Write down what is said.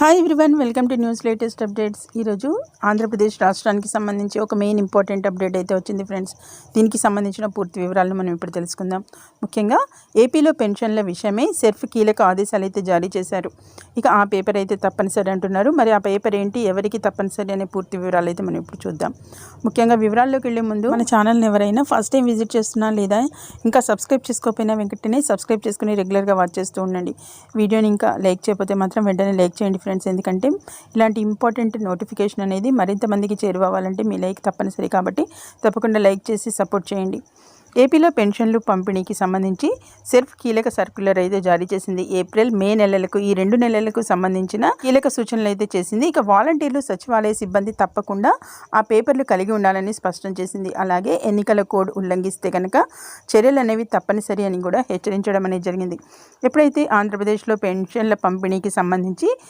Hi everyone, welcome to news latest updates. ఈరోజు ఆంధ్రప్రదేశ్ రాష్ట్రానికి సంబంధించి ఒక మెయిన్ ఇంపార్టెంట్ అప్డేట్ అయితే వచ్చింది ఫ్రెండ్స్. దీనికి సంబంధించిన పూర్తి వివరాలను మనం ఇప్పుడు తెలుసుకుందాం. ముఖ్యంగా ఏపీలో పెన్షన్ల విషయమే సెర్ఫ్ కీలక ఆదేశాలు అయితే జారీ చేశారు. ఇక ఆ పేపర్ అయితే తప్పనిసరి అంటున్నారు. మరి ఆ పేపర్ ఏంటి, ఎవరికి తప్పనిసరి అనే పూర్తి వివరాలు అయితే మనం ఇప్పుడు చూద్దాం. ముఖ్యంగా వివరాల్లోకి వెళ్ళే ముందు మన ఛానల్ని ఎవరైనా ఫస్ట్ టైం విజిట్ చేస్తున్నా లేదా ఇంకా సబ్స్క్రైబ్ చేసుకోకపోయినా వెంటనే సబ్స్క్రైబ్ చేసుకుని రెగ్యులర్గా వాచ్ చేస్తూ ఉండండి. వీడియోని ఇంకా లైక్ చేయకపోతే మాత్రం వెంటనే లైక్ చేయండి ఫ్రెండ్స్. ఎందుకంటే ఇలాంటి ఇంపార్టెంట్ నోటిఫికేషన్ అనేది మరింత మందికి చేరువవ్వాలంటే మీ లైక్ తప్పనిసరి. కాబట్టి తప్పకుండా లైక్ చేసి సపోర్ట్ చేయండి. ఏపీలో పెన్షన్లు పంపిణీకి సంబంధించి సెర్ఫ్ కీలక సర్క్యులర్ అయితే జారీ చేసింది. ఏప్రిల్ మే నెలలకు, ఈ 2 నెలలకు సంబంధించిన కీలక సూచనలు అయితే చేసింది. ఇక వాలంటీర్లు, సచివాలయ సిబ్బంది తప్పకుండా ఆ పేపర్లు కలిగి ఉండాలని స్పష్టం చేసింది. అలాగే ఎన్నికల కోడ్ ఉల్లంఘిస్తే కనుక చర్యలు అనేవి తప్పనిసరి అని కూడా హెచ్చరించడం అనేది జరిగింది. ఎప్పుడైతే ఆంధ్రప్రదేశ్లో పెన్షన్ల పంపిణీకి సంబంధించి